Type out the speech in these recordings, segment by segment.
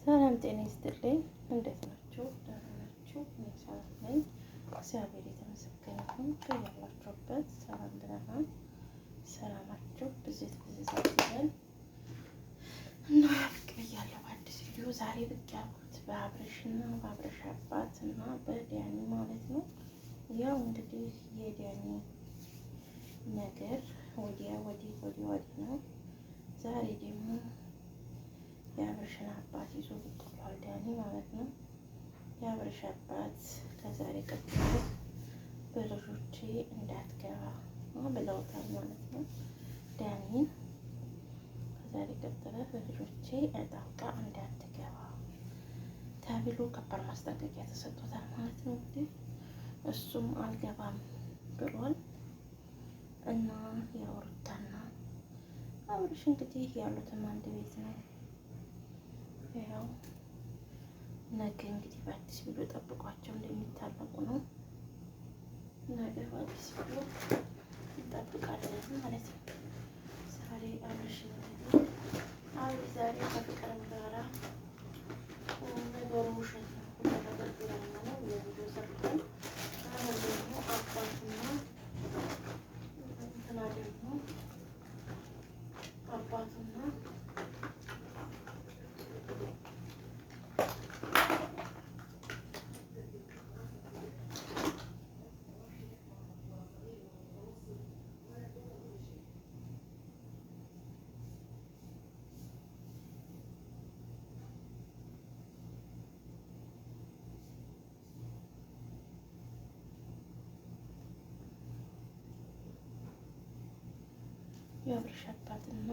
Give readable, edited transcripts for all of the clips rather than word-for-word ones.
ሰላም ጤና ይስጥልኝ። እንዴት ናችሁ? ደህና ናችሁ? እኔ ሰላም ነኝ፣ እግዚአብሔር የተመሰገነ ይሁን። ያላችሁበት ሰላም ብለናል። ሰላማችሁ ብዜት ብዝት ይበል እና ፍቅር እያለሁ በአዲስ ቪዲዮ ዛሬ ብቅ ያልኩት በአብርሽና በአብርሽ አባት እና በዲያኒ ማለት ነው። ያው እንግዲህ የዲያኒ ነገር ወዲያ ወዲህ ነው። ዛሬ ደግሞ የአብርሽን አባት ይዞ ብቅ ብሏል ዲያኒ ማለት ነው። የአብርሽ አባት ከዛሬ ቀጥሎ በልጆቼ እንዳትገባ ብለውታል ማለት ነው። ዲያኒን ከዛሬ ቀጥሎ በልጆቼ ጣልቃ እንዳትገባ ተብሎ ከባድ ማስጠንቀቂያ ተሰጥቶታል ማለት ነው። እንግዲህ እሱም አልገባም ብሏል እና ያወሩታና አብርሽ እንግዲህ ያሉትም አንድ ቤት ነው። ያው ነገ እንግዲህ በአዲስ ቪዲዮ ጠብቋቸው እንደሚታረቁ ነው። ነገ በአዲስ ቪዲዮ እንጠብቃለን ማለት ነው። ዛሬ አብርሽ ዛሬ ከፍቅር ጋራ ነገሩ ውሸት ነው፣ ሁሉ ነገር ድራማ ነው። የቪዲዮ ሰርተን አሁን ደግሞ አባትና እንትና ደግሞ አባቱና የአብርሽ አባትና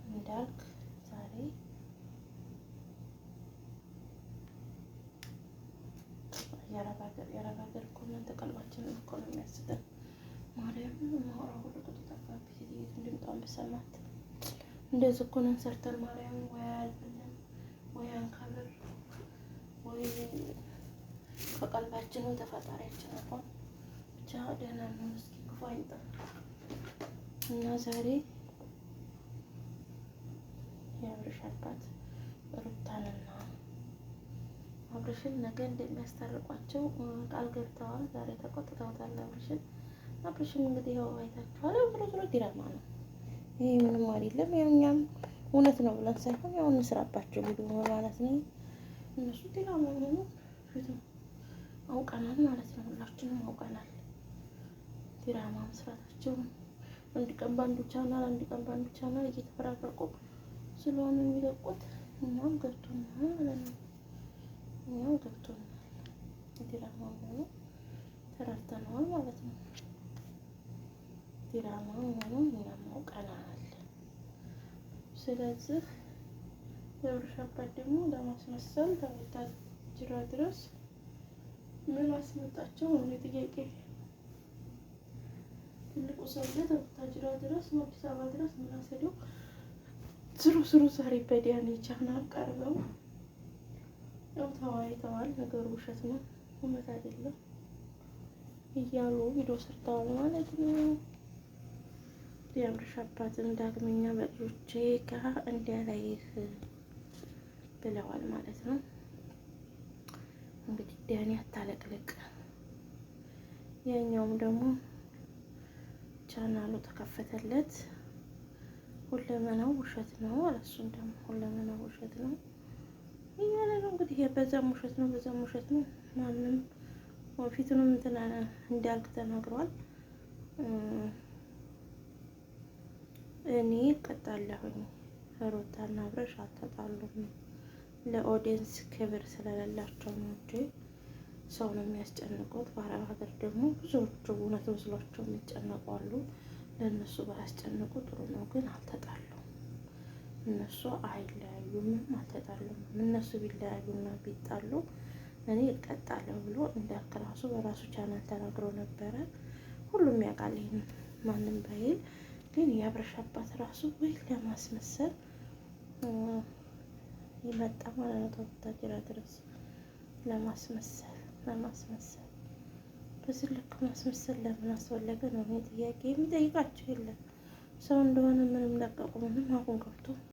እንዳልክ ዛሬ የአረብ ሀገር እኮ እናንተ ቀልባችንን እኮ ነው የሚያስጠን። ማርያም ማውራ ሁሉ ቁጥ ጠፋብኝ። ሴትዮቱ እንድምጣውን በሰማት እንደዚህ እኮ ነን ሰርተን ማርያም ወይ አያልፍልን ወይ አንከብር ወይ ከቀልባችን ወይ ተፈጣሪያችን አሁን ብቻ ደህና ነው። እስኪ ክፉ አይንጣ እና ዛሬ የአብርሽ አባት ሩታንና አብርሽን ነገ እንደሚያስታርቋቸው ቃል ገብተዋል። ዛሬ ተቆጥተውታል አብርሽን እንግዲህ ያው አይታችኋል። ብሎ ዲራማ ነው ይሄ፣ ምንም አይደለም። ያው እኛም እውነት ነው ብለን ሳይሆን ያው እንስራባቸው ቪዲዮ ማለት ነው። እነሱ ዲራማ ነው አውቀናል ማለት ነው። ሁላችንም አውቀናል ዲራማ መስራታቸውን። አንድ ቀን ባንዱ ቻናል እየተፈራረቁ ስለሆነ የሚለቁት እኛም ገብቶናል ማለት ነው። ዲራማ ሆኖ ተረድተነዋል ማለት ነው። ዲራማ ሆኖ እኛም አውቀናል። ስለዚህ የአብርሽ አባት ደግሞ ለማስመሰል ተመታጅራ ድረስ ምን አስመጣቸው ነው ጥያቄ። ትልቁ ሰውዬ ተመታጅራ ድረስ አዲስ አበባ ድረስ ምን አሰደው? ስሩ ዛሬ በዲያኒ ቻናል ቀርበው ያው ተወያይተዋል። ነገሩ ውሸት ነው እውነት አይደለም እያሉ ቪዲዮ ሰርተዋል ማለት ነው። የአብርሽ አባትም ዳግመኛ በልጆቼ ጋር እንዲያላይህ ብለዋል ማለት ነው። እንግዲህ ዲያኒ አታለቅልቅ፣ ያኛውም ደግሞ ቻናሉ ተከፈተለት። ሁለመናው ውሸት ነው አለ። እሱም ደግሞ ሁለመናው ውሸት ነው እያለ ነው እንግዲህ። በዛም ውሸት ነው በዛም ውሸት ነው። ማንም ፊቱንም እንትን እንዳልክ ተናግሯል። እኔ እቀጣለሁኝ፣ ሩታና አብርሽ አልተጣሉም፣ ለኦዲየንስ ክብር ስለሌላቸው ነው እንጂ ሰው ነው የሚያስጨንቁት። በአረብ ሀገር ደግሞ ብዙዎቹ እውነት መስሏቸው የሚጨነቁ አሉ። ለእነሱ ባያስጨንቁ ጥሩ ነው። ግን አልተጣሉም፣ እነሱ አይለያዩም፣ አልተጣሉም። እነሱ ቢለያዩና ቢጣሉ እኔ እቀጣለሁ ብሎ እንዳልክ ራሱ በራሱ ቻናል ተናግሮ ነበረ። ሁሉም ያውቃል ይሄን ማንም ባይል። ግን የአብርሽ አባት ራሱ ወይ ለማስመሰል ይመጣ ማለት ነው። ተወታጅራ ድረስ ለማስመሰል በዚህ ልክ ማስመሰል ለምን አስፈለገ ነው ጥያቄ። የሚጠይቃቸው የለም። ሰው እንደሆነ ምንም ለቀቁ ምንም አሁን ገብቶ